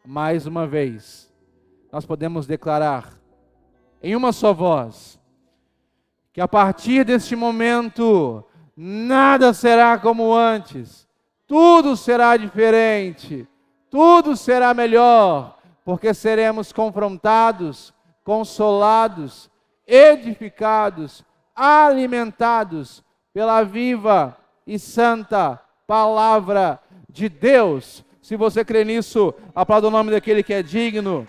mais uma vez, nós podemos declarar em uma só voz, que a partir deste momento, nada será como antes, tudo será diferente, tudo será melhor, porque seremos confrontados, consolados, edificados, alimentados pela viva e santa palavra de Deus. Se você crê nisso, aplauda o nome daquele que é digno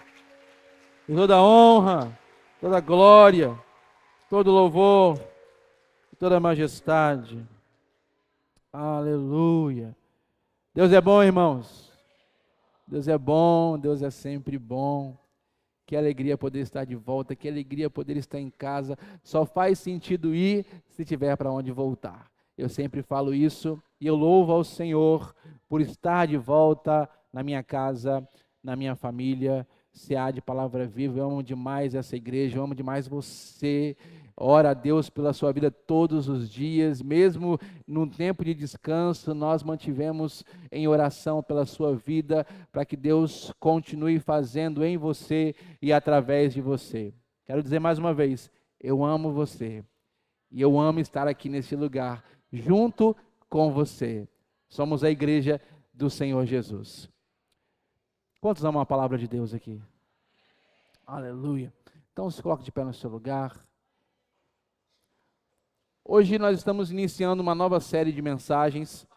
de toda honra, toda glória, todo louvor, toda majestade. Aleluia. Deus é bom, irmãos. Deus é bom, Deus é sempre bom. Que alegria poder estar de volta, que alegria poder estar em casa. Só faz sentido ir se tiver para onde voltar. Eu sempre falo isso e eu louvo ao Senhor por estar de volta na minha casa, na minha família. CA de Palavra Viva, eu amo demais essa igreja, eu amo demais você. Ora a Deus pela sua vida todos os dias, mesmo no tempo de descanso, nós mantivemos em oração pela sua vida, para que Deus continue fazendo em você e através de você. Quero dizer mais uma vez, eu amo você, e eu amo estar aqui nesse lugar, junto com você. Somos a igreja do Senhor Jesus. Quantos amam a palavra de Deus aqui? Aleluia. Então se coloque de pé no seu lugar. Hoje nós estamos iniciando uma nova série de mensagens.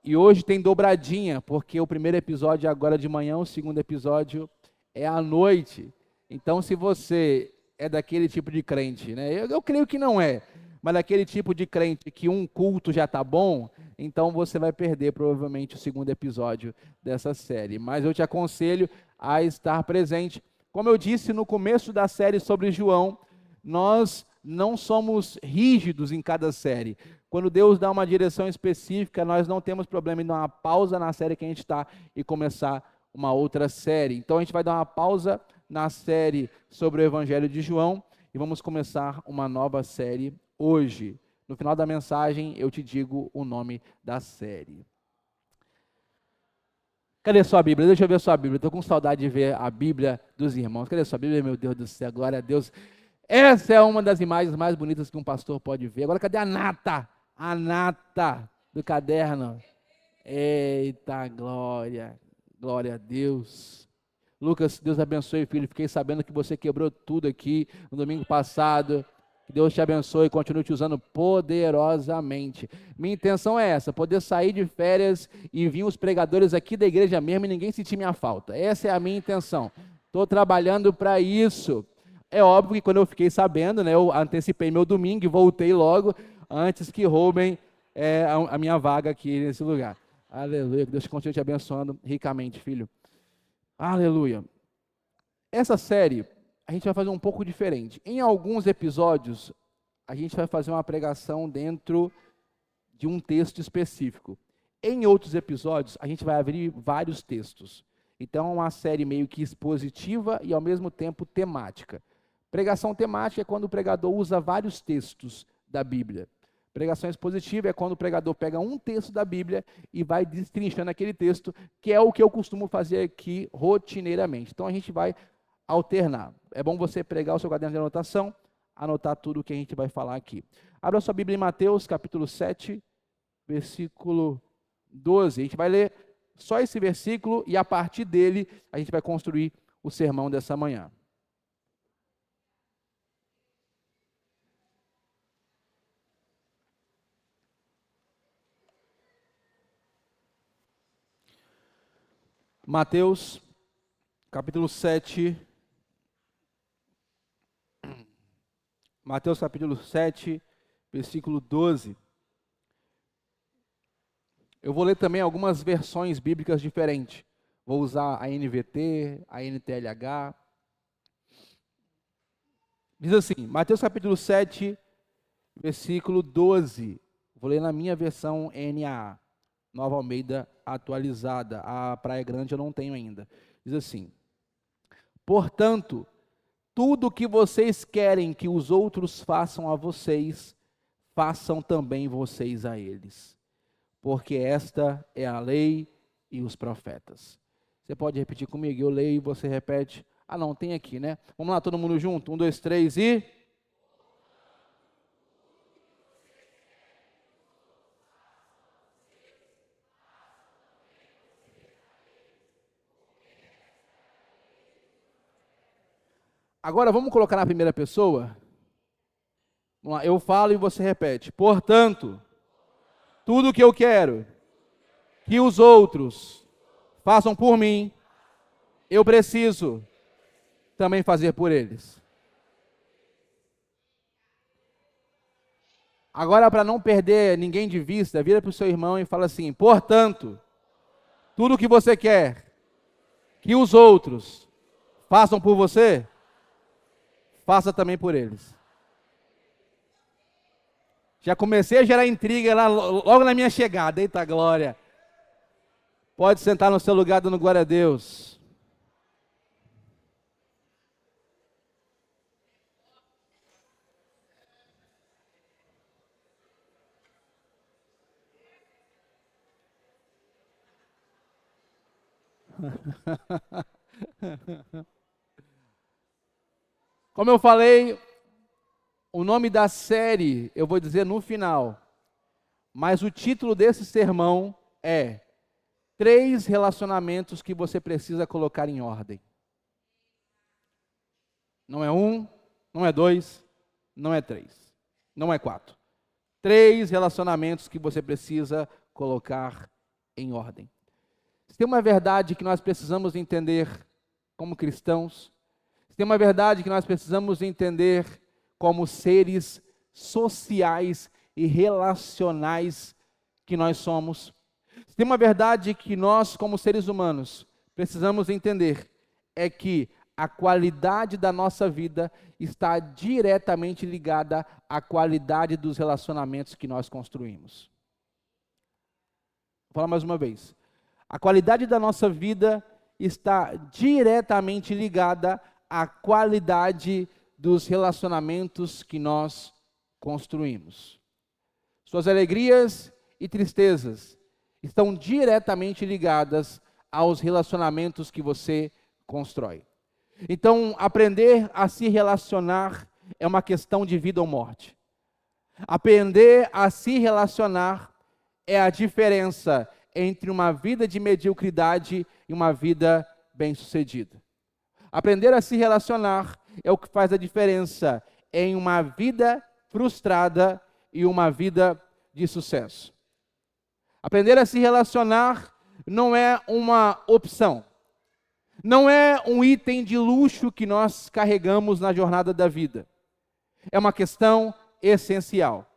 E hoje tem dobradinha, porque o primeiro episódio é agora de manhã, o segundo episódio é à noite. Então se você é daquele tipo de crente, né? Eu creio que não é, mas daquele tipo de crente que um culto já está bom, então você vai perder provavelmente o segundo episódio dessa série. Mas eu te aconselho a estar presente. Como eu disse no começo da série sobre João, nós não somos rígidos em cada série. Quando Deus dá uma direção específica, nós não temos problema em dar uma pausa na série que a gente está e começar uma outra série. Então a gente vai dar uma pausa na série sobre o Evangelho de João e vamos começar uma nova série hoje. No final da mensagem eu te digo o nome da série. Cadê sua Bíblia? Deixa eu ver sua Bíblia. Estou com saudade de ver a Bíblia dos irmãos. Cadê sua Bíblia, meu Deus do céu? Glória a Deus. Essa é uma das imagens mais bonitas que um pastor pode ver. Agora, cadê a nata? A nata do caderno. Eita, glória. Glória a Deus. Lucas, Deus abençoe, filho. Fiquei sabendo que você quebrou tudo aqui no domingo passado. Que Deus te abençoe e continue te usando poderosamente. Minha intenção é essa, poder sair de férias e vir os pregadores aqui da igreja mesmo e ninguém sentir minha falta. Essa é a minha intenção. Estou trabalhando para isso. É óbvio que quando eu fiquei sabendo, né, eu antecipei meu domingo e voltei logo antes que roubem a minha vaga aqui nesse lugar. Aleluia, que Deus continue te abençoando ricamente, filho. Aleluia. Essa série, a gente vai fazer um pouco diferente. Em alguns episódios, a gente vai fazer uma pregação dentro de um texto específico. Em outros episódios, a gente vai abrir vários textos. Então, é uma série meio que expositiva e, ao mesmo tempo, temática. Pregação temática é quando o pregador usa vários textos da Bíblia. Pregação expositiva é quando o pregador pega um texto da Bíblia e vai destrinchando aquele texto, que é o que eu costumo fazer aqui rotineiramente. Então, a gente vai alternar. É bom você pregar o seu caderno de anotação, anotar tudo o que a gente vai falar aqui. Abra sua Bíblia em Mateus, capítulo 7, versículo 12. A gente vai ler só esse versículo e a partir dele a gente vai construir o sermão dessa manhã. Mateus, capítulo 7, Mateus capítulo 7, versículo 12. Eu vou ler também algumas versões bíblicas diferentes. Vou usar a NVT, a NTLH. Diz assim, Mateus capítulo 7, versículo 12. Vou ler na minha versão NAA, Nova Almeida atualizada. A Praia Grande eu não tenho ainda. Diz assim, portanto, tudo o que vocês querem que os outros façam a vocês, façam também vocês a eles. Porque esta é a lei e os profetas. Você pode repetir comigo? Eu leio e você repete. Ah, não, tem aqui, né? Vamos lá, todo mundo junto? 1, 2, 3 e... Agora vamos colocar na primeira pessoa? Vamos lá, eu falo e você repete. Portanto, tudo o que eu quero que os outros façam por mim, eu preciso também fazer por eles. Agora, para não perder ninguém de vista, vira para o seu irmão e fala assim: portanto, tudo o que você quer que os outros façam por você, faça também por eles. Já comecei a gerar intriga lá, logo na minha chegada. Eita glória. Pode sentar no seu lugar dando glória a Deus. Como eu falei, o nome da série eu vou dizer no final, mas o título desse sermão é 3 relacionamentos que você precisa colocar em ordem. Não é 1, não é 2, não é 3, não é 4. 3 relacionamentos que você precisa colocar em ordem. Se tem uma verdade que nós precisamos entender como cristãos, se tem uma verdade que nós precisamos entender como seres sociais e relacionais que nós somos, se tem uma verdade que nós, como seres humanos, precisamos entender, é que a qualidade da nossa vida está diretamente ligada à qualidade dos relacionamentos que nós construímos. Vou falar mais uma vez. A qualidade da nossa vida está diretamente ligada à qualidade dos relacionamentos que nós construímos. Suas alegrias e tristezas estão diretamente ligadas aos relacionamentos que você constrói. Então, aprender a se relacionar é uma questão de vida ou morte. Aprender a se relacionar é a diferença entre uma vida de mediocridade e uma vida bem-sucedida. Aprender a se relacionar é o que faz a diferença em uma vida frustrada e uma vida de sucesso. Aprender a se relacionar não é uma opção. Não é um item de luxo que nós carregamos na jornada da vida. É uma questão essencial,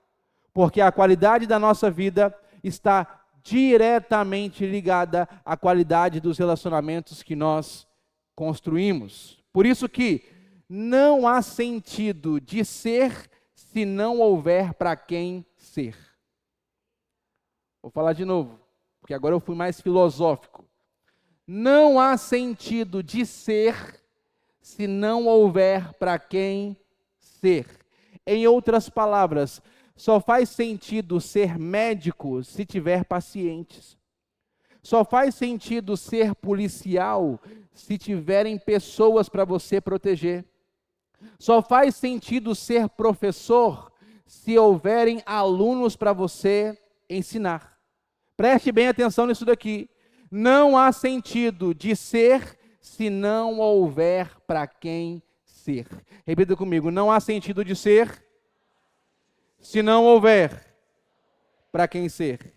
porque a qualidade da nossa vida está diretamente ligada à qualidade dos relacionamentos que nós construímos. Por isso que não há sentido de ser se não houver para quem ser. Vou falar de novo, porque agora eu fui mais filosófico. Não há sentido de ser se não houver para quem ser. Em outras palavras, só faz sentido ser médico se tiver pacientes. Só faz sentido ser policial se tiverem pessoas para você proteger. Só faz sentido ser professor se houverem alunos para você ensinar. Preste bem atenção nisso daqui. Não há sentido de ser se não houver para quem ser. Repita comigo, não há sentido de ser se não houver para quem ser.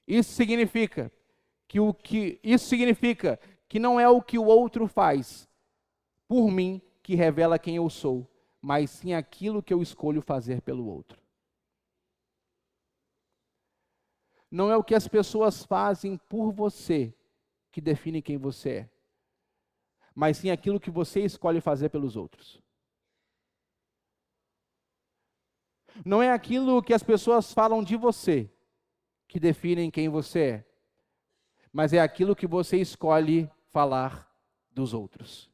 Isso significa que não é o que o outro faz por mim que revela quem eu sou, mas sim aquilo que eu escolho fazer pelo outro. Não é o que as pessoas fazem por você que define quem você é, mas sim aquilo que você escolhe fazer pelos outros. Não é aquilo que as pessoas falam de você que definem quem você é, mas é aquilo que você escolhe falar dos outros.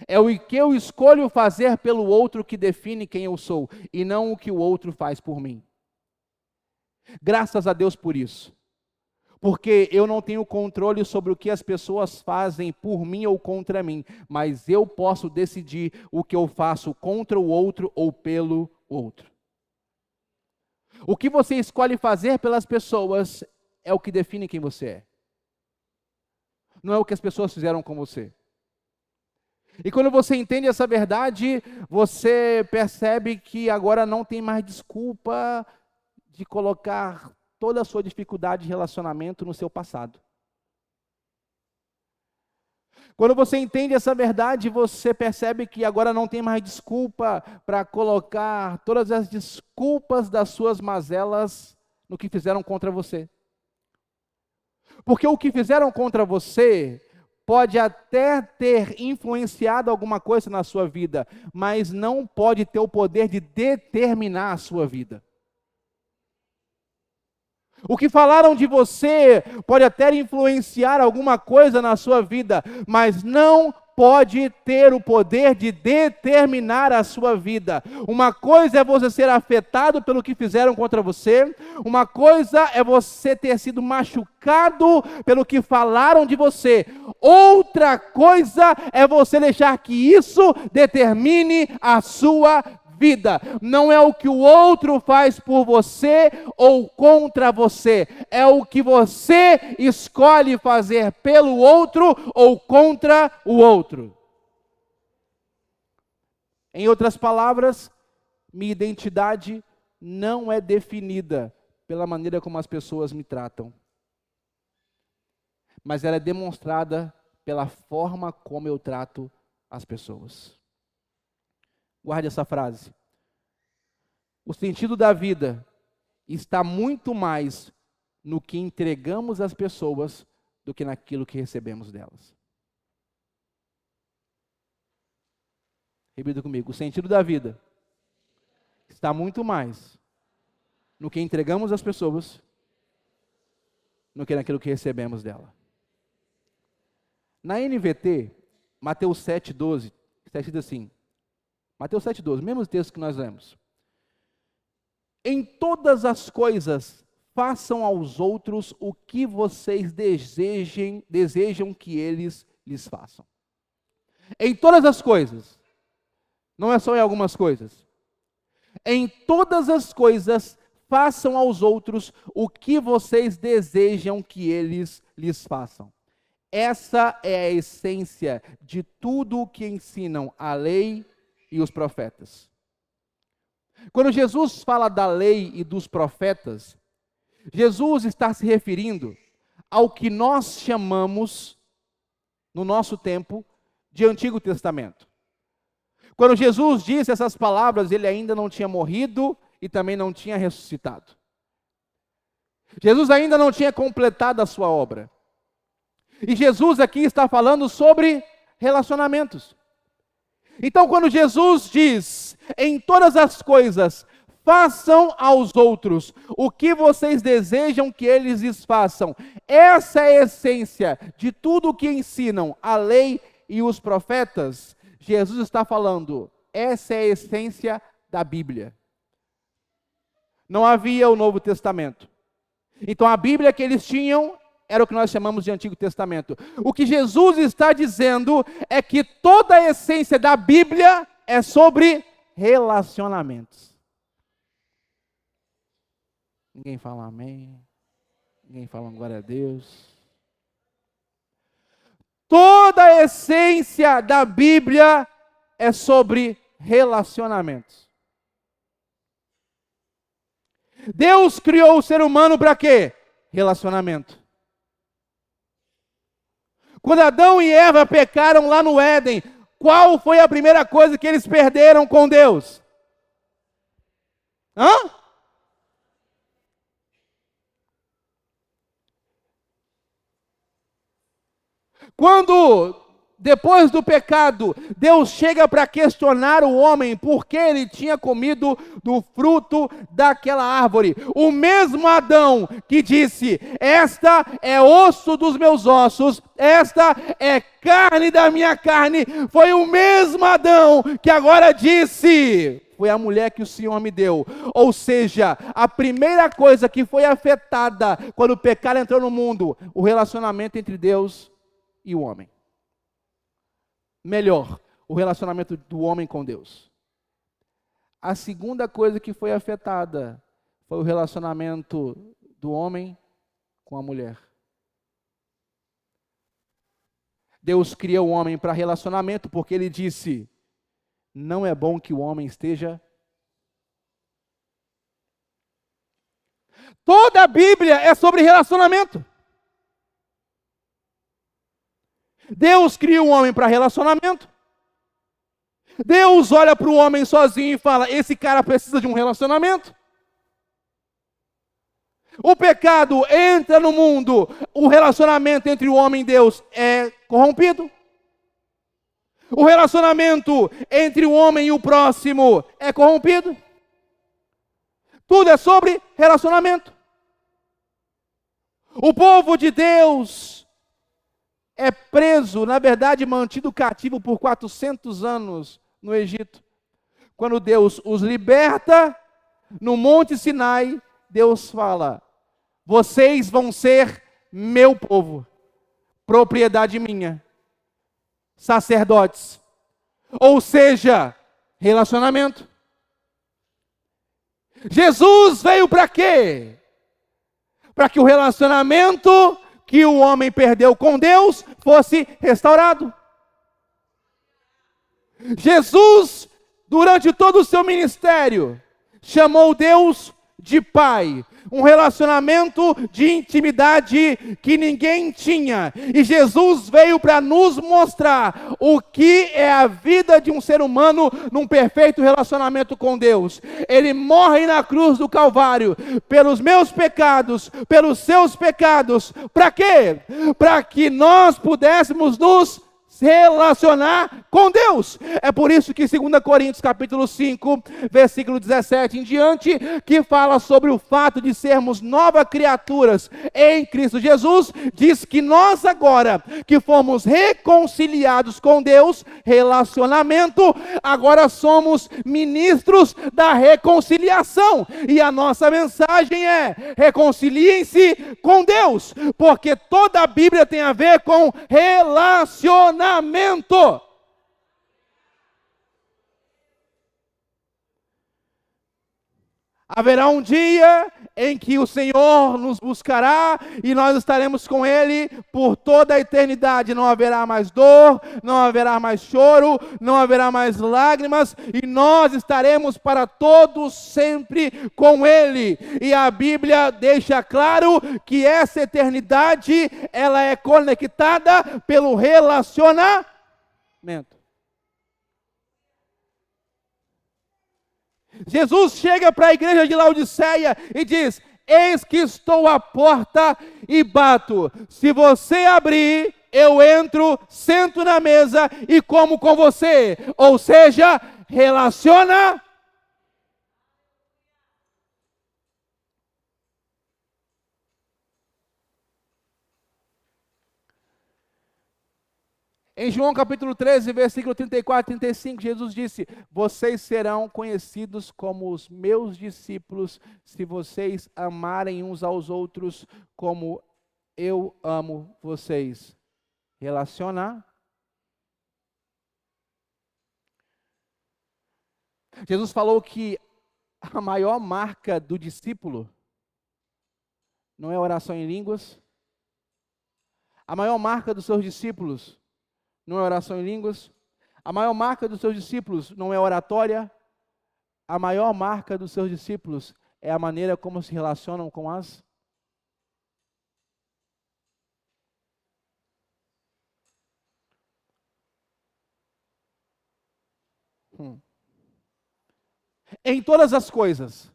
É o que eu escolho fazer pelo outro que define quem eu sou, e não o que o outro faz por mim. Graças a Deus por isso. Porque eu não tenho controle sobre o que as pessoas fazem por mim ou contra mim, mas eu posso decidir o que eu faço contra o outro ou pelo outro. O que você escolhe fazer pelas pessoas é o que define quem você é. Não é o que as pessoas fizeram com você. E quando você entende essa verdade, você percebe que agora não tem mais desculpa de colocar toda a sua dificuldade de relacionamento no seu passado. Quando você entende essa verdade, você percebe que agora não tem mais desculpa para colocar todas as desculpas das suas mazelas no que fizeram contra você. Porque o que fizeram contra você pode até ter influenciado alguma coisa na sua vida, mas não pode ter o poder de determinar a sua vida. O que falaram de você pode até influenciar alguma coisa na sua vida, mas não pode ter o poder de determinar a sua vida. Uma coisa é você ser afetado pelo que fizeram contra você, uma coisa é você ter sido machucado pelo que falaram de você, outra coisa é você deixar que isso determine a sua vida. Não é o que o outro faz por você ou contra você, é o que você escolhe fazer pelo outro ou contra o outro. Em outras palavras, minha identidade não é definida pela maneira como as pessoas me tratam, mas ela é demonstrada pela forma como eu trato as pessoas. Guarde essa frase. O sentido da vida está muito mais no que entregamos às pessoas do que naquilo que recebemos delas. Repita comigo. O sentido da vida está muito mais no que entregamos às pessoas do que naquilo que recebemos dela. Na NVT, Mateus 7,12, está escrito assim. Mateus 7,12, mesmo texto que nós lemos. Em todas as coisas, façam aos outros o que vocês desejam que eles lhes façam. Em todas as coisas, não é só em algumas coisas. Em todas as coisas, façam aos outros o que vocês desejam que eles lhes façam. Essa é a essência de tudo o que ensinam a lei e os profetas. Quando Jesus fala da lei e dos profetas, Jesus está se referindo ao que nós chamamos, no nosso tempo, de Antigo Testamento. Quando Jesus disse essas palavras, ele ainda não tinha morrido e também não tinha ressuscitado. Jesus ainda não tinha completado a sua obra. E Jesus aqui está falando sobre relacionamentos. Então, quando Jesus diz, em todas as coisas, façam aos outros o que vocês desejam que eles lhes façam, essa é a essência de tudo o que ensinam a lei e os profetas. Jesus está falando, essa é a essência da Bíblia. Não havia o Novo Testamento. Então, a Bíblia que eles tinham era o que nós chamamos de Antigo Testamento. O que Jesus está dizendo é que toda a essência da Bíblia é sobre relacionamentos. Ninguém fala amém. Ninguém fala glória a Deus. Toda a essência da Bíblia é sobre relacionamentos. Deus criou o ser humano para quê? Relacionamento. Quando Adão e Eva pecaram lá no Éden, qual foi a primeira coisa que eles perderam com Deus? Quando, depois do pecado, Deus chega para questionar o homem porque ele tinha comido do fruto daquela árvore. O mesmo Adão que disse, esta é osso dos meus ossos, esta é carne da minha carne, foi o mesmo Adão que agora disse, foi a mulher que o Senhor me deu. Ou seja, a primeira coisa que foi afetada quando o pecado entrou no mundo, o relacionamento entre Deus e o homem. Melhor, o relacionamento do homem com Deus. A segunda coisa que foi afetada foi o relacionamento do homem com a mulher. Deus cria o homem para relacionamento, porque ele disse: não é bom que o homem esteja. Toda a Bíblia é sobre relacionamento. Deus cria o homem para relacionamento. Deus olha para o homem sozinho e fala: esse cara precisa de um relacionamento. O pecado entra no mundo, o relacionamento entre o homem e Deus é corrompido. O relacionamento entre o homem e o próximo é corrompido. Tudo é sobre relacionamento. O povo de Deus é preso, na verdade mantido cativo por 400 anos no Egito. Quando Deus os liberta, no Monte Sinai, Deus fala: vocês vão ser meu povo, propriedade minha, sacerdotes. Ou seja, relacionamento. Jesus veio para quê? Para que o relacionamento que o homem perdeu com Deus fosse restaurado. Jesus, durante todo o seu ministério, chamou Deus de Pai, um relacionamento de intimidade que ninguém tinha. E Jesus veio para nos mostrar o que é a vida de um ser humano num perfeito relacionamento com Deus. Ele morre na cruz do Calvário pelos meus pecados, pelos seus pecados. Para quê? Para que nós pudéssemos nos relacionar com Deus. É por isso que 2 Coríntios capítulo 5, versículo 17 em diante, que fala sobre o fato de sermos novas criaturas em Cristo Jesus, diz que nós agora, que fomos reconciliados com Deus, relacionamento, agora somos ministros da reconciliação. E a nossa mensagem é: reconciliem-se com Deus, porque toda a Bíblia tem a ver com relacionamento. Haverá um dia em que o Senhor nos buscará e nós estaremos com Ele por toda a eternidade. Não haverá mais dor, não haverá mais choro, não haverá mais lágrimas, e nós estaremos para todos sempre com Ele. E a Bíblia deixa claro que essa eternidade, ela é conectada pelo relacionamento. Jesus chega para a igreja de Laodiceia e diz: eis que estou à porta e bato. Se você abrir, eu entro, sento na mesa e como com você. Ou seja, relaciona. Em João capítulo 13, versículo 34 e 35, Jesus disse: vocês serão conhecidos como os meus discípulos, se vocês amarem uns aos outros como eu amo vocês. Relacionar. Jesus falou que a maior marca do discípulo não é oração em línguas. A maior marca dos seus discípulos não é oração em línguas. A maior marca dos seus discípulos não é oratória. A maior marca dos seus discípulos é a maneira como se relacionam com as. Em todas as coisas,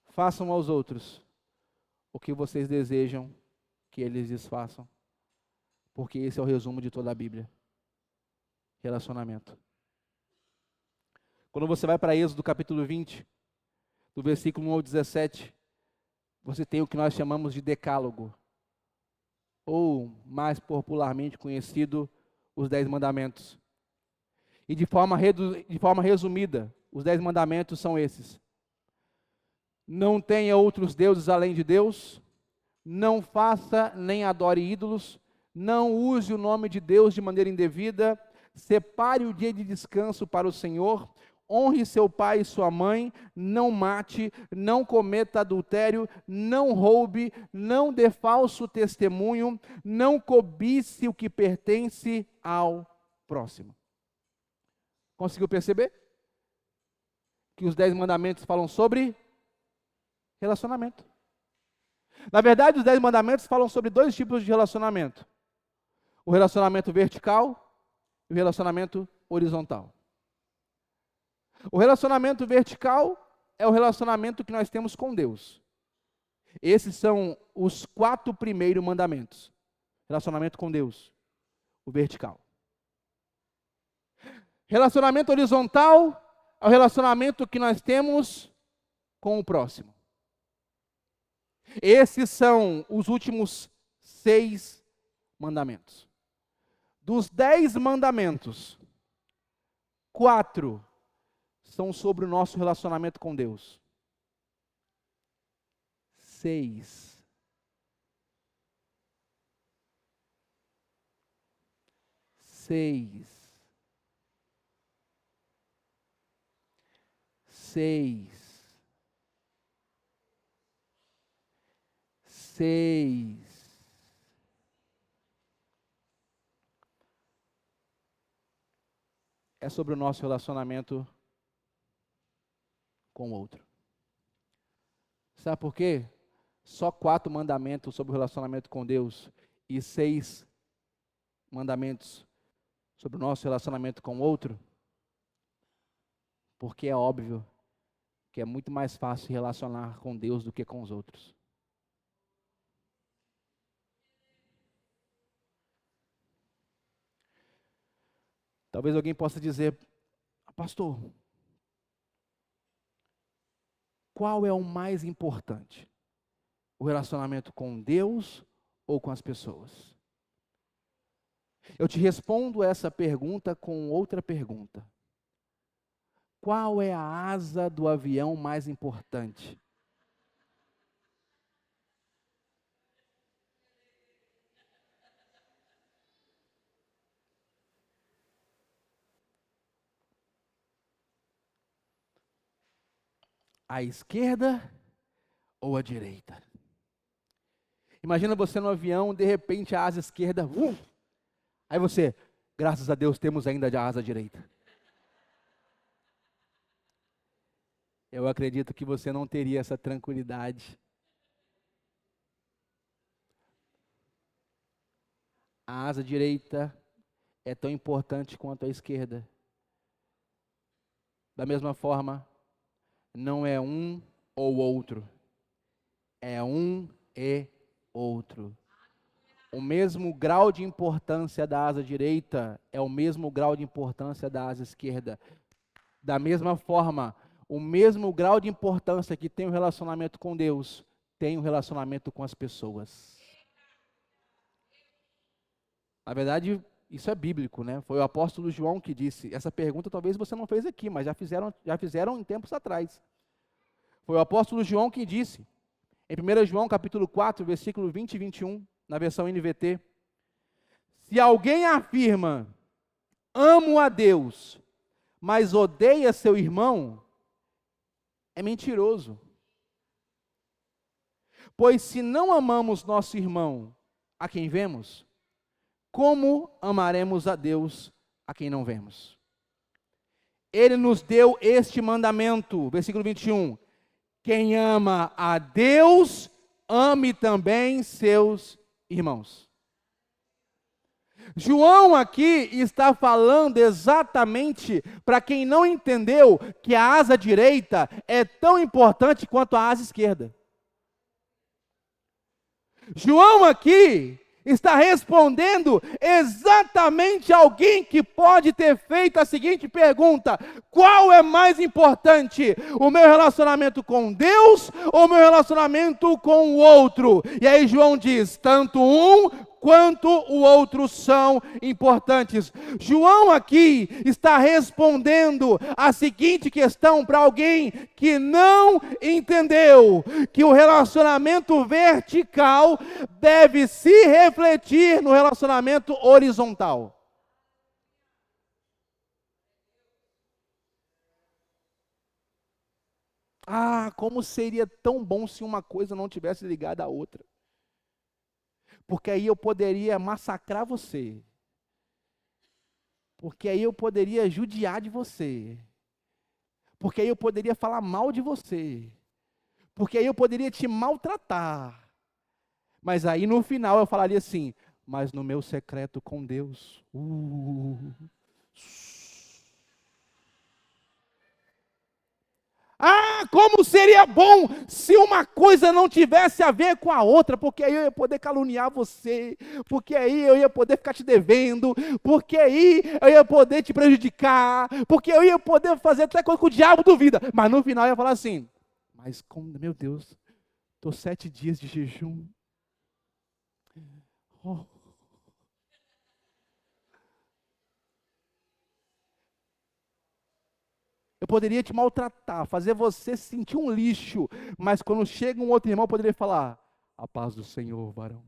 façam aos outros o que vocês desejam que eles lhes façam. Porque esse é o resumo de toda a Bíblia. Relacionamento. Quando você vai para Êxodo capítulo 20, do versículo 1 ao 17, você tem o que nós chamamos de decálogo, ou mais popularmente conhecido, os 10 mandamentos. E de forma resumida, os 10 mandamentos são esses: não tenha outros deuses além de Deus, não faça nem adore ídolos, não use o nome de Deus de maneira indevida, separe o dia de descanso para o Senhor, honre seu pai e sua mãe, não mate, não cometa adultério, não roube, não dê falso testemunho, não cobice o que pertence ao próximo. Conseguiu perceber? Que os 10 mandamentos falam sobre relacionamento. Na verdade, os 10 mandamentos falam sobre 2 tipos de relacionamento: o relacionamento vertical e o relacionamento horizontal. O relacionamento vertical é o relacionamento que nós temos com Deus. Esses são os 4 primeiros mandamentos. Relacionamento com Deus, o vertical. Relacionamento horizontal é o relacionamento que nós temos com o próximo. Esses são os últimos 6 mandamentos. Dos 10 mandamentos, 4 são sobre o nosso relacionamento com Deus. 6. 6. 6. É sobre o nosso relacionamento com o outro. Sabe por quê? Só 4 mandamentos sobre o relacionamento com Deus e 6 mandamentos sobre o nosso relacionamento com o outro? Porque é óbvio que é muito mais fácil relacionar com Deus do que com os outros. Talvez alguém possa dizer: pastor, qual é o mais importante? O relacionamento com Deus ou com as pessoas? Eu te respondo essa pergunta com outra pergunta. Qual é a asa do avião mais importante? A esquerda ou a direita? Imagina você no avião, de repente a asa esquerda, aí você, graças a Deus, temos ainda a asa direita. Eu acredito que você não teria essa tranquilidade. A asa direita é tão importante quanto a esquerda. Da mesma forma, não é um ou outro, é um e outro. O mesmo grau de importância da asa direita é o mesmo grau de importância da asa esquerda. Da mesma forma, o mesmo grau de importância que tem o relacionamento com Deus, tem o relacionamento com as pessoas. Na verdade, isso é bíblico, né? Foi o apóstolo João que disse. Essa pergunta talvez você não fez aqui, mas já fizeram em tempos atrás. Foi o apóstolo João que disse, em 1 João capítulo 4, versículo 20 e 21, na versão NVT: se alguém afirma, amo a Deus, mas odeia seu irmão, é mentiroso. Pois se não amamos nosso irmão, a quem vemos, como amaremos a Deus a quem não vemos? Ele nos deu este mandamento, versículo 21, quem ama a Deus, ame também seus irmãos. João aqui está falando exatamente para quem não entendeu que a asa direita é tão importante quanto a asa esquerda. João aqui está respondendo exatamente a alguém que pode ter feito a seguinte pergunta: Qual é mais importante? O meu relacionamento com Deus ou o meu relacionamento com o outro? E aí João diz, tanto um quanto o outro são importantes. João aqui está respondendo a seguinte questão para alguém que não entendeu que o relacionamento vertical deve se refletir no relacionamento horizontal. Ah, como seria tão bom se uma coisa não tivesse ligada à outra. Porque aí eu poderia massacrar você. Porque aí eu poderia judiar de você. Porque aí eu poderia falar mal de você. Porque aí eu poderia te maltratar. Mas aí no final eu falaria assim, mas no meu secreto com Deus. Ah, como seria bom se uma coisa não tivesse a ver com a outra, porque aí eu ia poder caluniar você, porque aí eu ia poder ficar te devendo, porque aí eu ia poder te prejudicar, porque eu ia poder fazer até coisa que o diabo duvida. Mas no final eu ia falar assim, mas como, meu Deus, estou 7 dias de jejum. Oh. Eu poderia te maltratar, fazer você se sentir um lixo, mas quando chega um outro irmão, eu poderia falar, a paz do Senhor, varão.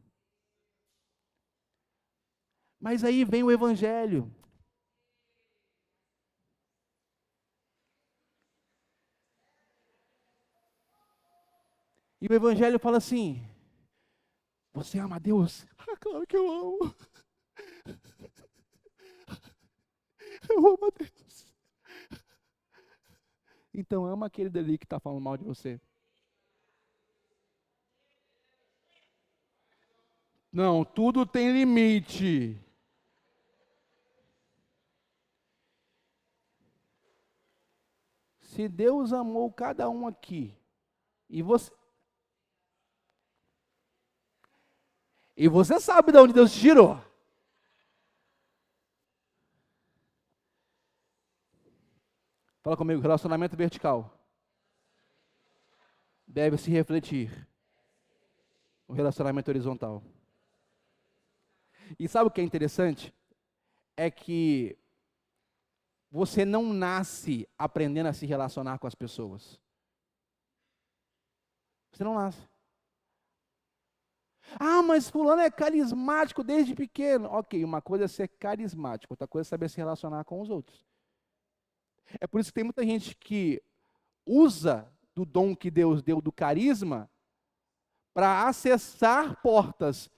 Mas aí vem o Evangelho. E o Evangelho fala assim, você ama a Deus? Ah, claro que eu amo. Eu amo a Deus. Então ama aquele dali que está falando mal de você. Não, tudo tem limite. Se Deus amou cada um aqui, e você sabe de onde Deus te tirou. Fala comigo, relacionamento vertical deve se refletir no relacionamento horizontal. E sabe o que é interessante? É que você não nasce aprendendo a se relacionar com as pessoas. Você não nasce. Ah, mas fulano é carismático desde pequeno. Ok, uma coisa é ser carismático, outra coisa é saber se relacionar com os outros. É por isso que tem muita gente que usa do dom que Deus deu, do carisma, para acessar portas.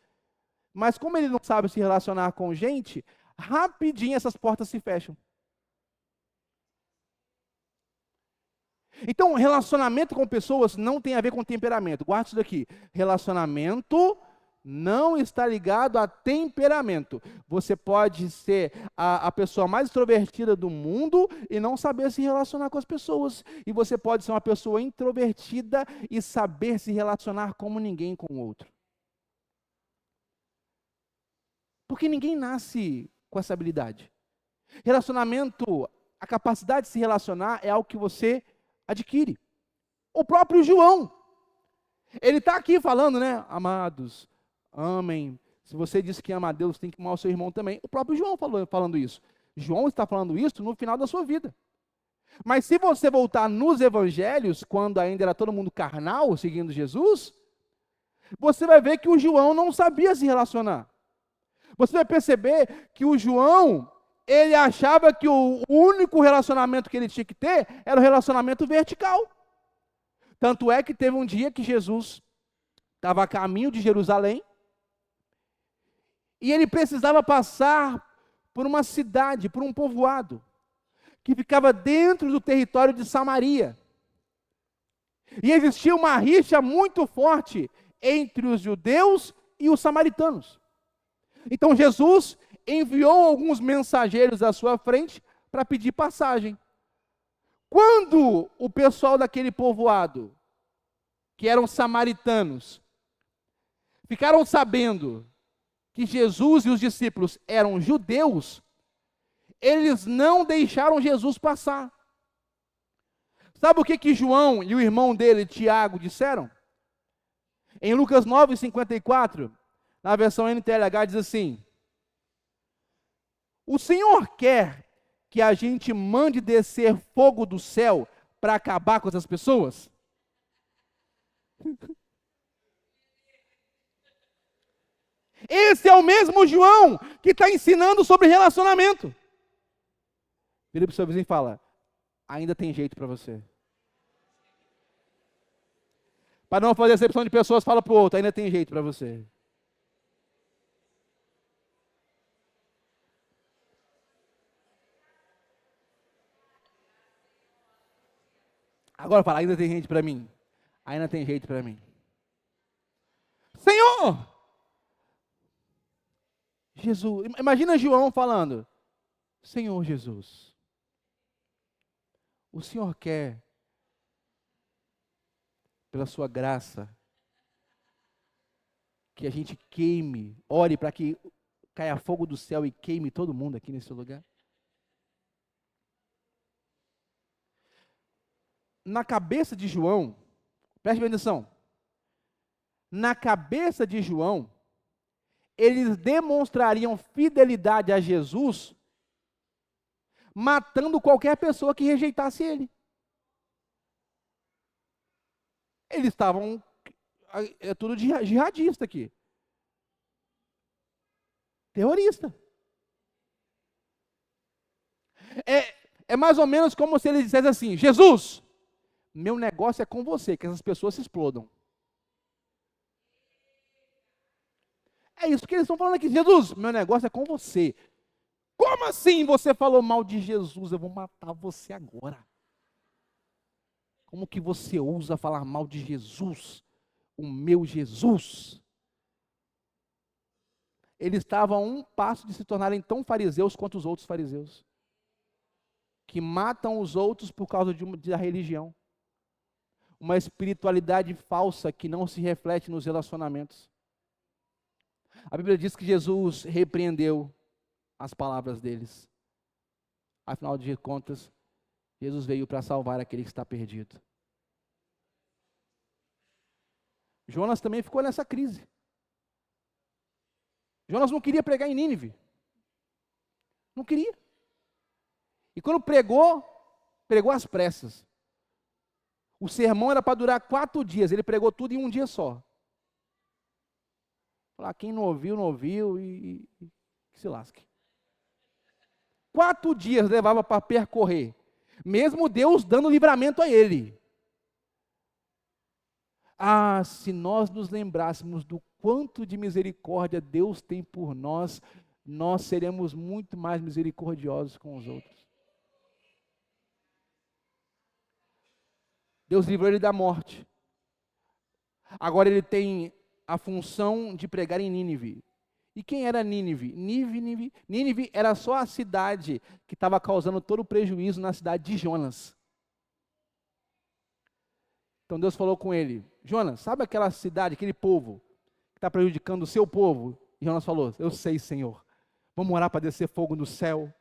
Mas como ele não sabe se relacionar com gente, rapidinho essas portas se fecham. Então, relacionamento com pessoas não tem a ver com temperamento. Guarde isso daqui. Relacionamento não está ligado a temperamento. Você pode ser a pessoa mais extrovertida do mundo e não saber se relacionar com as pessoas. E você pode ser uma pessoa introvertida e saber se relacionar como ninguém com o outro. Porque ninguém nasce com essa habilidade. Relacionamento, a capacidade de se relacionar é algo que você adquire. O próprio João, ele está aqui falando, né? Amados, amem. Se você diz que ama a Deus, tem que amar o seu irmão também. O próprio João falando isso. João está falando isso no final da sua vida. Mas se você voltar nos evangelhos, quando ainda era todo mundo carnal, seguindo Jesus, você vai ver que o João não sabia se relacionar. Você vai perceber que o João, ele achava que o único relacionamento que ele tinha que ter era o relacionamento vertical. Tanto é que teve um dia que Jesus estava a caminho de Jerusalém e ele precisava passar por uma cidade, por um povoado, que ficava dentro do território de Samaria. E existia uma rixa muito forte entre os judeus e os samaritanos. Então Jesus enviou alguns mensageiros à sua frente para pedir passagem. Quando o pessoal daquele povoado, que eram samaritanos, ficaram sabendo que Jesus e os discípulos eram judeus, eles não deixaram Jesus passar. Sabe o que João e o irmão dele, Tiago, disseram? Em Lucas 9:54, na versão NTLH, diz assim: o Senhor quer que a gente mande descer fogo do céu para acabar com essas pessoas? Esse é o mesmo João que está ensinando sobre relacionamento. Vira para o seu vizinho e fala: ainda tem jeito para você. Para não fazer acepção de pessoas, fala para o outro: ainda tem jeito para você. Agora fala: ainda tem gente para mim. Ainda tem jeito para mim. Senhor! Jesus, imagina João falando: Senhor Jesus, o Senhor quer, pela sua graça, que a gente queime, ore para que caia fogo do céu e queime todo mundo aqui nesse lugar? Na cabeça de João, preste bem atenção, na cabeça de João, eles demonstrariam fidelidade a Jesus, matando qualquer pessoa que rejeitasse ele. Eles estavam, é tudo jihadista aqui. Terrorista. É mais ou menos como se ele dissesse assim: Jesus, meu negócio é com você, que essas pessoas se explodam. É isso que eles estão falando aqui. Jesus, meu negócio é com você. Como assim você falou mal de Jesus? Eu vou matar você agora. Como que você ousa falar mal de Jesus? O meu Jesus. Eles estavam a um passo de se tornarem tão fariseus quanto os outros fariseus, que matam os outros por causa da religião. Uma espiritualidade falsa que não se reflete nos relacionamentos. A Bíblia diz que Jesus repreendeu as palavras deles. Afinal de contas, Jesus veio para salvar aquele que está perdido. Jonas também ficou nessa crise. Jonas não queria pregar em Nínive. Não queria. E quando pregou às pressas. O sermão era para durar 4 dias, ele pregou tudo em um dia só. Falar, quem não ouviu, não ouviu e que se lasque. 4 dias levava para percorrer, mesmo Deus dando livramento a ele. Ah, se nós nos lembrássemos do quanto de misericórdia Deus tem por nós, nós seremos muito mais misericordiosos com os outros. Deus livrou ele da morte. Agora ele tem a função de pregar em Nínive. E quem era Nínive? Nínive era só a cidade que estava causando todo o prejuízo na cidade de Jonas. Então Deus falou com ele: Jonas, sabe aquela cidade, aquele povo que está prejudicando o seu povo? E Jonas falou: eu sei, Senhor. Vamos orar para descer fogo do céu.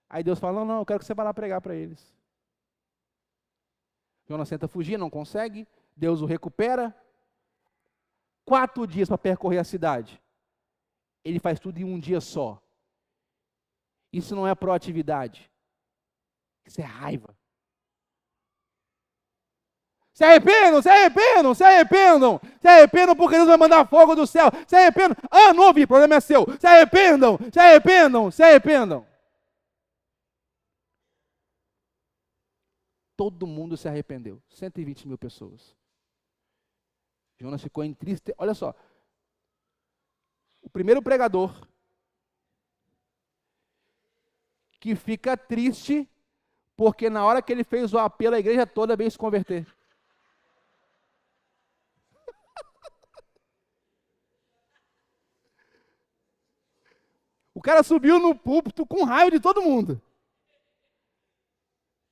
Aí Deus falou: não, eu quero que você vá lá pregar para eles. Jonas tenta fugir, não consegue. Deus o recupera. 4 dias para percorrer a cidade. Ele faz tudo em um dia só. Isso não é proatividade. Isso é raiva. Se arrependam, se arrependam, se arrependam. Se arrependam porque Deus vai mandar fogo do céu. Se arrependam. Ah, não ouvi, o problema é seu. Se arrependam, se arrependam, se arrependam. Todo mundo se arrependeu. 120 mil pessoas. Jonas ficou em triste. Olha só. O primeiro pregador que fica triste porque na hora que ele fez o apelo, a igreja toda veio se converter. O cara subiu no púlpito com raiva de todo mundo.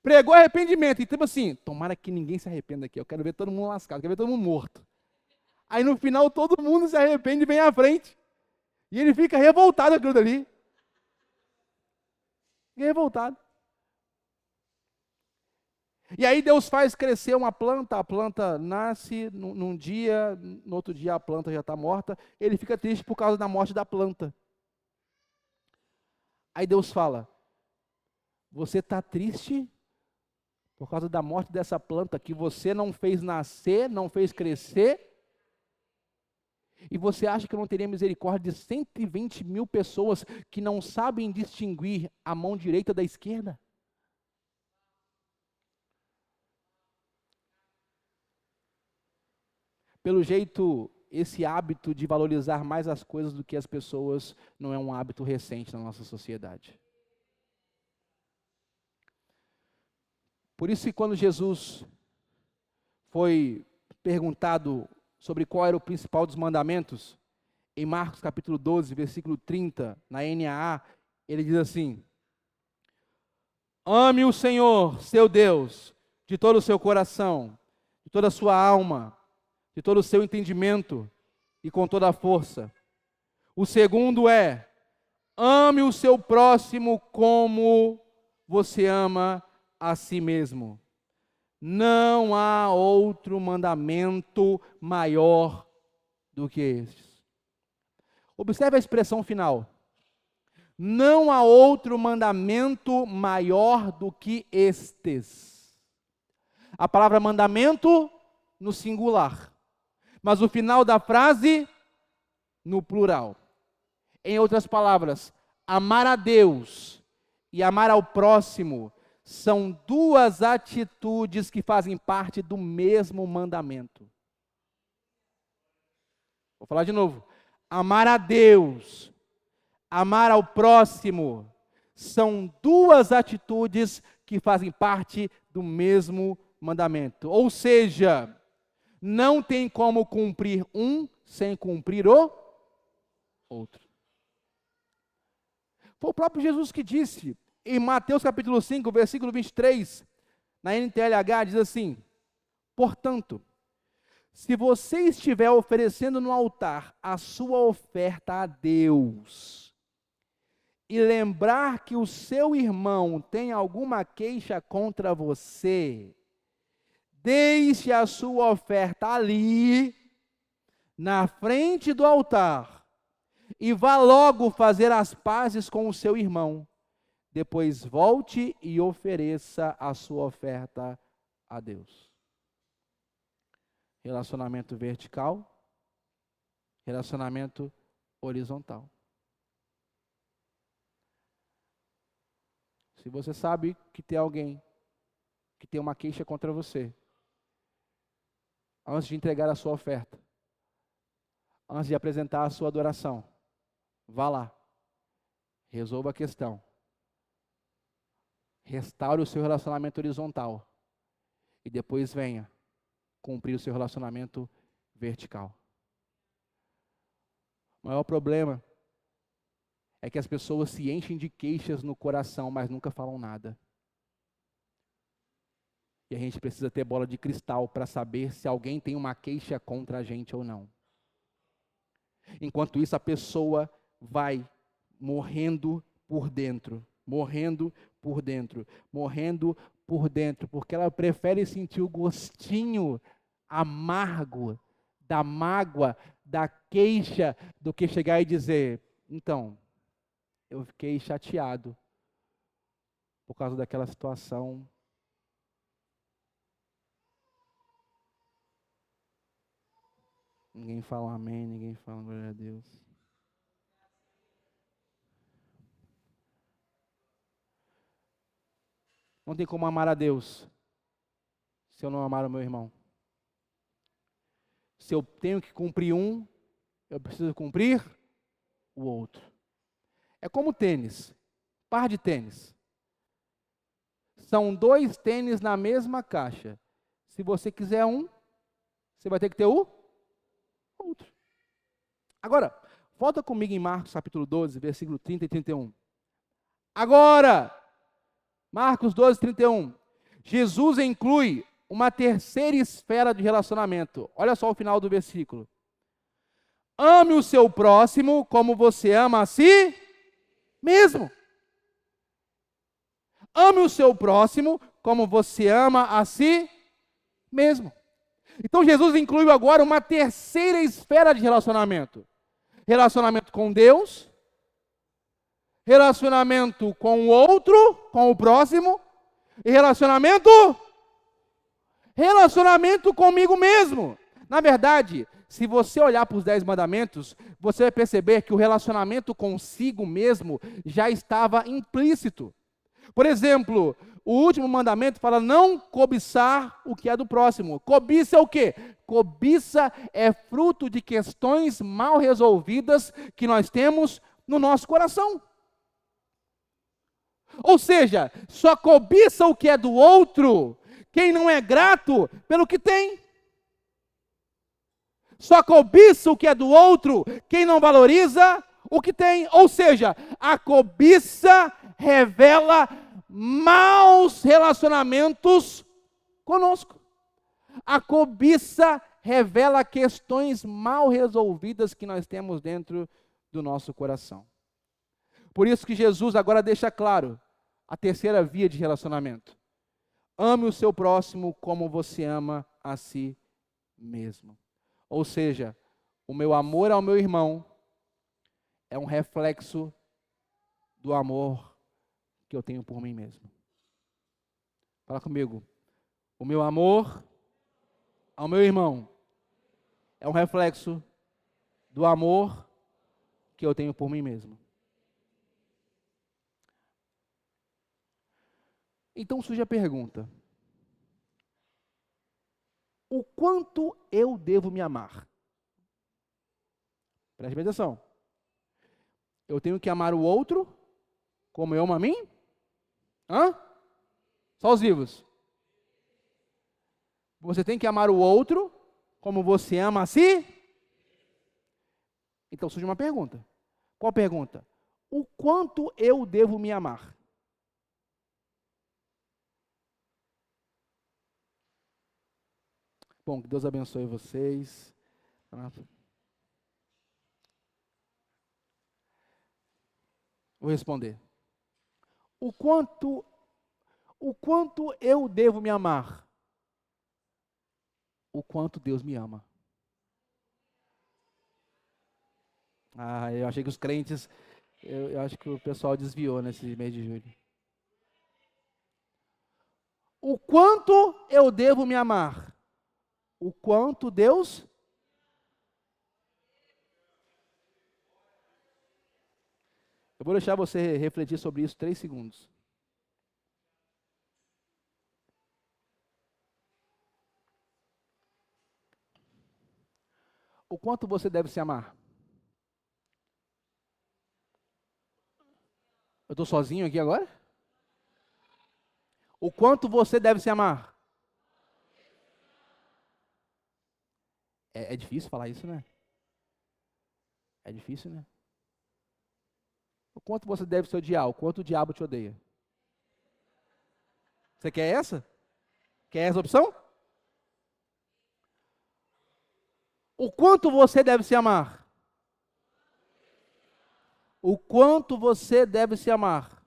Pregou arrependimento. E tipo assim, tomara que ninguém se arrependa aqui. Eu quero ver todo mundo lascado, eu quero ver todo mundo morto. Aí no final todo mundo se arrepende e vem à frente. E ele fica revoltado aquilo dali. Fica revoltado. E aí Deus faz crescer uma planta, a planta nasce num dia, no outro dia a planta já está morta, ele fica triste por causa da morte da planta. Aí Deus fala, você está triste por causa da morte dessa planta que você não fez nascer, não fez crescer? E você acha que eu não teria misericórdia de 120 mil pessoas que não sabem distinguir a mão direita da esquerda? Pelo jeito, esse hábito de valorizar mais as coisas do que as pessoas não é um hábito recente na nossa sociedade. Por isso que quando Jesus foi perguntado sobre qual era o principal dos mandamentos, em Marcos capítulo 12, versículo 30, na NAA, ele diz assim: ame o Senhor, seu Deus, de todo o seu coração, de toda a sua alma, de todo o seu entendimento e com toda a força. O segundo é, ame o seu próximo como você ama a si mesmo. Não há outro mandamento maior do que estes. Observe a expressão final. Não há outro mandamento maior do que estes. A palavra mandamento no singular, mas o final da frase no plural. Em outras palavras, amar a Deus e amar ao próximo são duas atitudes que fazem parte do mesmo mandamento. Vou falar de novo. Amar a Deus, amar ao próximo, são duas atitudes que fazem parte do mesmo mandamento. Ou seja, não tem como cumprir um sem cumprir o outro. Foi o próprio Jesus que disse, em Mateus capítulo 5, versículo 23, na NTLH, diz assim: portanto, se você estiver oferecendo no altar a sua oferta a Deus, e lembrar que o seu irmão tem alguma queixa contra você, deixe a sua oferta ali, na frente do altar, e vá logo fazer as pazes com o seu irmão. Depois volte e ofereça a sua oferta a Deus. Relacionamento vertical, relacionamento horizontal. Se você sabe que tem alguém que tem uma queixa contra você, antes de entregar a sua oferta, antes de apresentar a sua adoração, vá lá, resolva a questão, restaure o seu relacionamento horizontal e depois venha cumprir o seu relacionamento vertical. O maior problema é que as pessoas se enchem de queixas no coração, mas nunca falam nada. E a gente precisa ter bola de cristal para saber se alguém tem uma queixa contra a gente ou não. Enquanto isso, a pessoa vai morrendo por dentro, morrendo por dentro, morrendo por dentro, porque ela prefere sentir o gostinho amargo da mágoa, da queixa, do que chegar e dizer: então, eu fiquei chateado por causa daquela situação. Ninguém fala amém, ninguém fala glória a Deus. Não tem como amar a Deus se eu não amar o meu irmão. Se eu tenho que cumprir um, eu preciso cumprir o outro. É como tênis, par de tênis. São 2 tênis na mesma caixa. Se você quiser um, você vai ter que ter o outro. Agora, volta comigo em Marcos capítulo 12, versículo 30 e 31. Agora, Marcos 12, 31. Jesus inclui uma terceira esfera de relacionamento. Olha só o final do versículo. Ame o seu próximo como você ama a si mesmo. Ame o seu próximo como você ama a si mesmo. Então Jesus incluiu agora uma terceira esfera de relacionamento. Relacionamento com Deus, relacionamento com o outro, com o próximo, e relacionamento comigo mesmo. Na verdade, se você olhar para os 10 mandamentos, você vai perceber que o relacionamento consigo mesmo já estava implícito. Por exemplo, o último mandamento fala não cobiçar o que é do próximo. Cobiça é o quê? Cobiça é fruto de questões mal resolvidas que nós temos no nosso coração. Ou seja, só cobiça o que é do outro quem não é grato pelo que tem. Só cobiça o que é do outro quem não valoriza o que tem. Ou seja, a cobiça revela maus relacionamentos conosco. A cobiça revela questões mal resolvidas que nós temos dentro do nosso coração. Por isso que Jesus agora deixa claro a terceira via de relacionamento. Ame o seu próximo como você ama a si mesmo. Ou seja, o meu amor ao meu irmão é um reflexo do amor que eu tenho por mim mesmo. Fala comigo. O meu amor ao meu irmão é um reflexo do amor que eu tenho por mim mesmo. Então surge a pergunta: o quanto eu devo me amar? Preste bem atenção. Eu tenho que amar o outro como eu amo a mim? Hã? Só os vivos. Você tem que amar o outro como você ama a si? Então surge uma pergunta. Qual a pergunta? O quanto eu devo me amar? Bom, que Deus abençoe vocês. Vou responder. O quanto eu devo me amar? O quanto Deus me ama. Eu achei que os crentes, eu acho que o pessoal desviou nesse mês de julho. O quanto eu devo me amar? O quanto Deus? Eu vou deixar você refletir sobre isso 3 segundos. O quanto você deve se amar? Eu estou sozinho aqui agora? O quanto você deve se amar? É difícil falar isso, né? É difícil, né? O quanto você deve se odiar? O quanto o diabo te odeia? Você quer essa? Quer essa opção? O quanto você deve se amar? O quanto você deve se amar?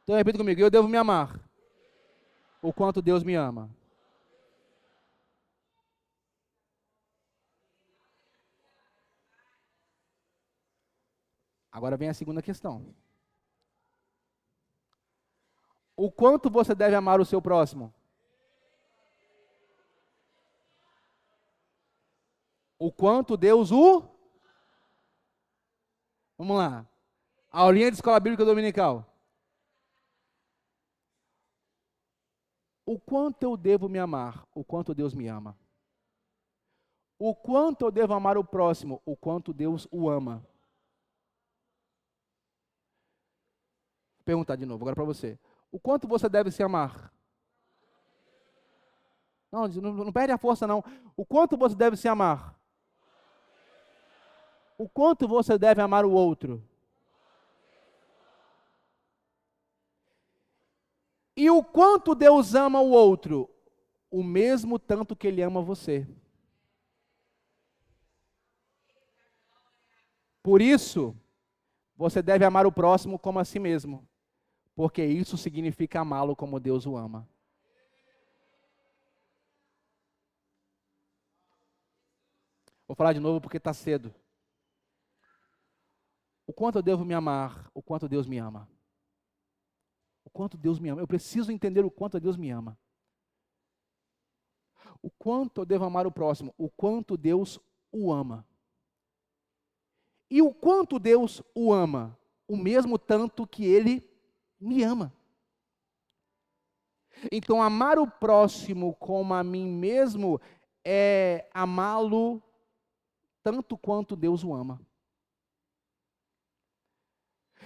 Então repita comigo, eu devo me amar. O quanto Deus me ama. Agora vem a segunda questão. O quanto você deve amar o seu próximo? O quanto Deus o... Vamos lá. Aulinha de Escola Bíblica Dominical. O quanto eu devo me amar? O quanto Deus me ama. O quanto eu devo amar o próximo? O quanto Deus o ama. Vou perguntar de novo, agora para você. O quanto você deve se amar? Não perde a força, não. O quanto você deve se amar? O quanto você deve amar o outro? E o quanto Deus ama o outro? O mesmo tanto que Ele ama você. Por isso, você deve amar o próximo como a si mesmo. porque isso significa amá-lo como Deus o ama. Vou falar de novo porque está cedo. O quanto eu devo me amar, o quanto Deus me ama. O quanto Deus me ama. Eu preciso entender o quanto Deus me ama. O quanto eu devo amar o próximo, o quanto Deus o ama. E o quanto Deus o ama, o mesmo tanto que Ele me ama. Então, amar o próximo como a mim mesmo é amá-lo tanto quanto Deus o ama.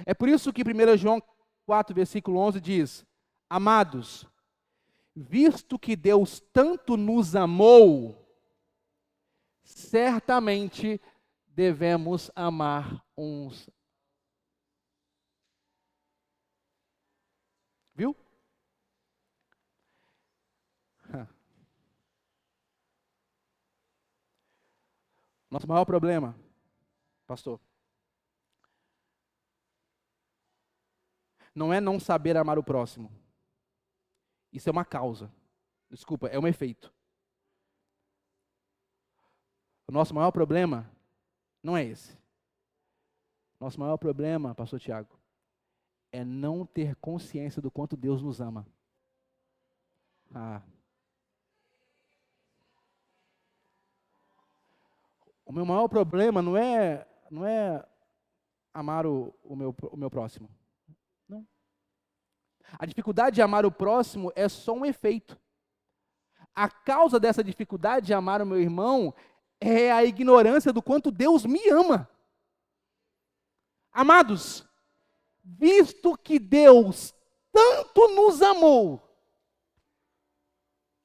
É por isso que 1 João 4, versículo 11 diz: Amados, visto que Deus tanto nos amou, certamente devemos amar uns. Viu? Nosso maior problema, pastor, não é não saber amar o próximo. Isso é uma causa. Desculpa, é um efeito. O nosso maior problema não é esse. Nosso maior problema, pastor Tiago, é não ter consciência do quanto Deus nos ama. O meu maior problema não é amar o meu próximo. Não. A dificuldade de amar o próximo é só um efeito. A causa dessa dificuldade de amar o meu irmão é a ignorância do quanto Deus me ama. Amados, visto que Deus tanto nos amou,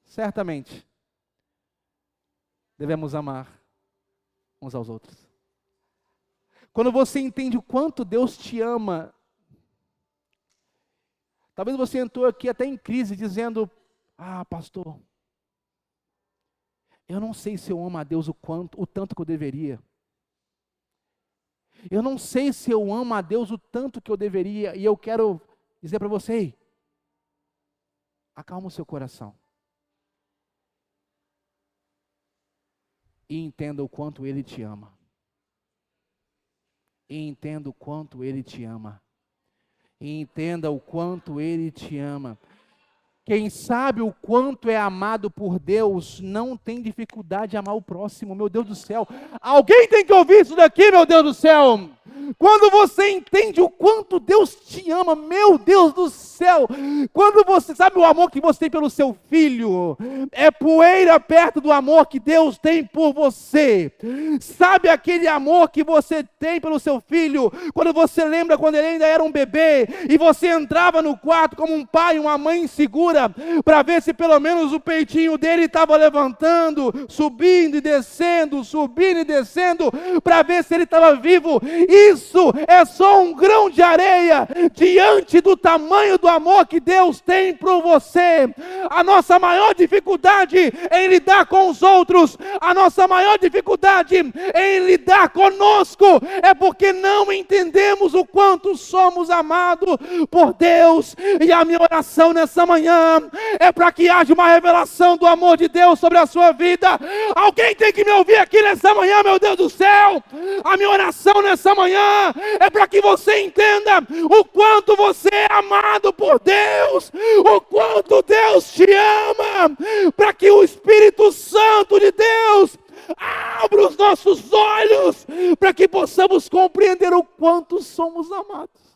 certamente devemos amar uns aos outros. Quando você entende o quanto Deus te ama, talvez você entrou aqui até em crise dizendo: pastor, eu não sei se eu amo a Deus o tanto que eu deveria. Eu não sei se eu amo a Deus o tanto que eu deveria, e eu quero dizer para você: acalma o seu coração. E entenda o quanto Ele te ama. E entenda o quanto Ele te ama. E entenda o quanto Ele te ama. Quem sabe o quanto é amado por Deus, não tem dificuldade de amar o próximo, meu Deus do céu. Alguém tem que ouvir isso daqui, meu Deus do céu. Quando você entende o quanto Deus te ama, meu Deus do céu. Quando você sabe o amor que você tem pelo seu filho, é poeira perto do amor que Deus tem por você. Sabe aquele amor que você tem pelo seu filho, quando você lembra quando ele ainda era um bebê, e você entrava no quarto como um pai e uma mãe segura, para ver se pelo menos o peitinho dele estava levantando, subindo e descendo, para ver se ele estava vivo. Isso é só um grão de areia diante do tamanho do amor que Deus tem por você. A nossa maior dificuldade em lidar com os outros, a nossa maior dificuldade em lidar conosco, é porque não entendemos o quanto somos amados por Deus. E a minha oração nessa manhã é para que haja uma revelação do amor de Deus sobre a sua vida. Alguém tem que me ouvir aqui nessa manhã, meu Deus do céu. A minha oração nessa manhã é para que você entenda o quanto você é amado por Deus, o quanto Deus te ama, para que o Espírito Santo de Deus abra os nossos olhos, para que possamos compreender o quanto somos amados.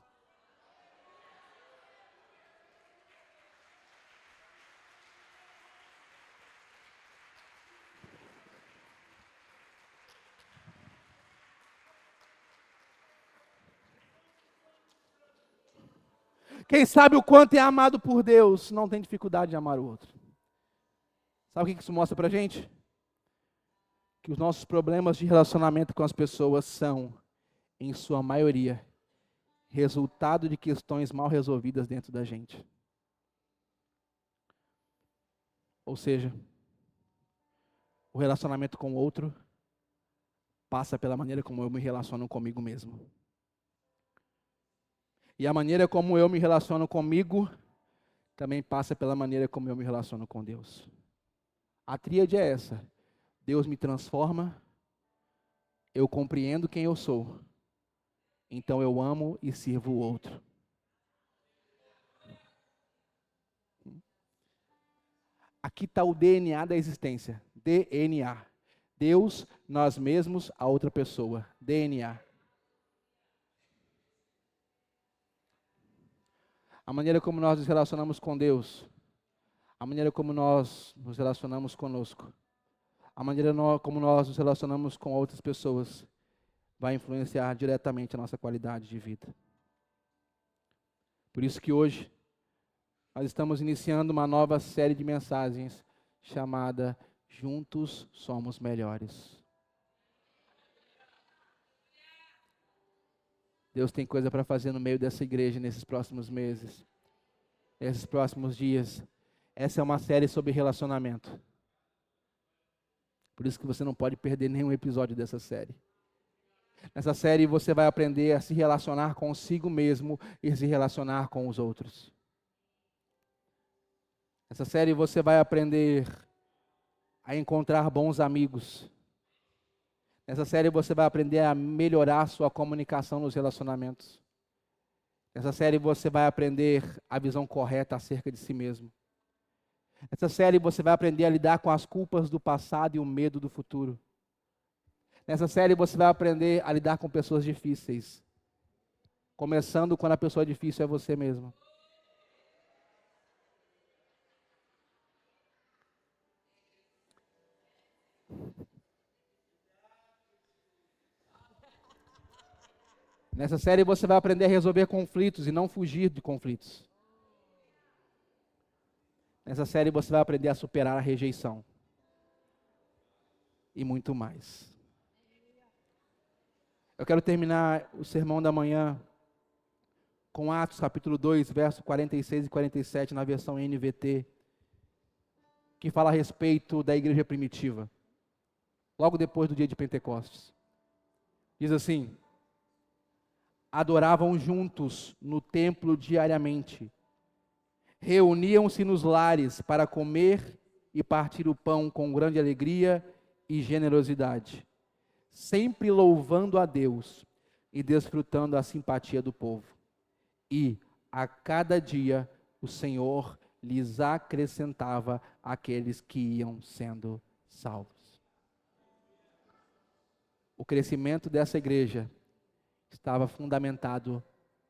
Quem sabe o quanto é amado por Deus, não tem dificuldade de amar o outro. Sabe o que isso mostra para a gente? Que os nossos problemas de relacionamento com as pessoas são, em sua maioria, resultado de questões mal resolvidas dentro da gente. Ou seja, o relacionamento com o outro passa pela maneira como eu me relaciono comigo mesmo. E a maneira como eu me relaciono comigo também passa pela maneira como eu me relaciono com Deus. A tríade é essa: Deus me transforma, eu compreendo quem eu sou, então eu amo e sirvo o outro. Aqui está o DNA da existência. DNA. Deus, nós mesmos, a outra pessoa. DNA. A maneira como nós nos relacionamos com Deus, a maneira como nós nos relacionamos conosco, a maneira como nós nos relacionamos com outras pessoas, vai influenciar diretamente a nossa qualidade de vida. Por isso que hoje, nós estamos iniciando uma nova série de mensagens chamada Juntos Somos Melhores. Deus tem coisa para fazer no meio dessa igreja nesses próximos meses, nesses próximos dias. Essa é uma série sobre relacionamento. Por isso que você não pode perder nenhum episódio dessa série. Nessa série você vai aprender a se relacionar consigo mesmo e se relacionar com os outros. Nessa série você vai aprender a encontrar bons amigos. Nessa série você vai aprender a melhorar sua comunicação nos relacionamentos. Nessa série você vai aprender a visão correta acerca de si mesmo. Nessa série você vai aprender a lidar com as culpas do passado e o medo do futuro. Nessa série você vai aprender a lidar com pessoas difíceis. Começando quando a pessoa difícil é você mesmo. Nessa série você vai aprender a resolver conflitos e não fugir de conflitos. Nessa série você vai aprender a superar a rejeição. E muito mais. Eu quero terminar o sermão da manhã com Atos capítulo 2, verso 46 e 47, na versão NVT, que fala a respeito da igreja primitiva, logo depois do dia de Pentecostes. Diz assim: adoravam juntos no templo diariamente, reuniam-se nos lares para comer e partir o pão com grande alegria e generosidade, sempre louvando a Deus e desfrutando a simpatia do povo. E a cada dia o Senhor lhes acrescentava aqueles que iam sendo salvos. O crescimento dessa igreja estava fundamentado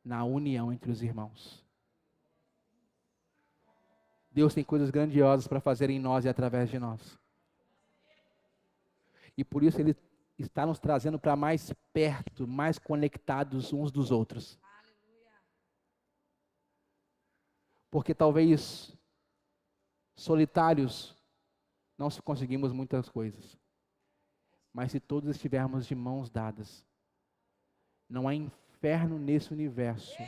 na união entre os irmãos. Deus tem coisas grandiosas para fazer em nós e através de nós. E por isso Ele está nos trazendo para mais perto, mais conectados uns dos outros. Porque talvez solitários não conseguimos muitas coisas. Mas se todos estivermos de mãos dadas, não há inferno nesse universo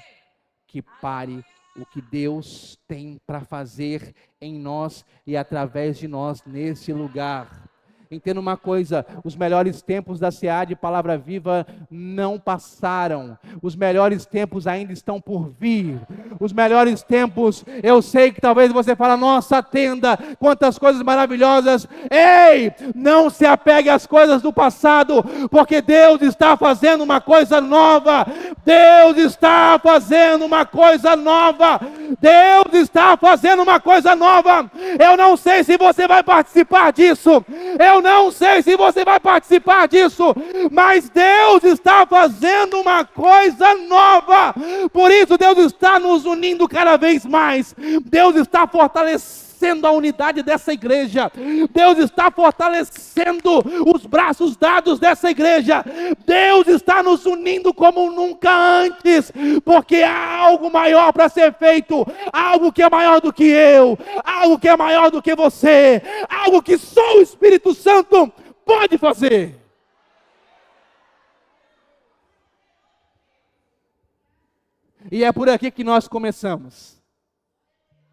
que pare o que Deus tem para fazer em nós e através de nós nesse lugar. Entenda uma coisa: os melhores tempos da SEAD Palavra Viva não passaram. Os melhores tempos ainda estão por vir. Os melhores tempos, eu sei que talvez você fale: nossa tenda, quantas coisas maravilhosas. Ei, não se apegue às coisas do passado, porque Deus está fazendo uma coisa nova. Deus está fazendo uma coisa nova. Deus está fazendo uma coisa nova. Eu não sei se você vai participar disso. Eu não sei se você vai participar disso, mas Deus está fazendo uma coisa nova. Por isso Deus está nos unindo cada vez mais. Deus está fortalecendo a unidade dessa igreja. Deus está fortalecendo os braços dados dessa igreja. Deus está nos unindo como nunca antes, porque há algo maior para ser feito, algo que é maior do que eu, algo que é maior do que você, algo que só o Espírito Santo pode fazer. E é por aqui que nós começamos,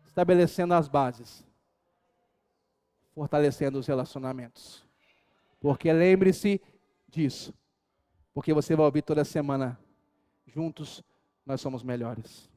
estabelecendo as bases, fortalecendo os relacionamentos. Porque lembre-se disso, porque você vai ouvir toda semana: juntos nós somos melhores.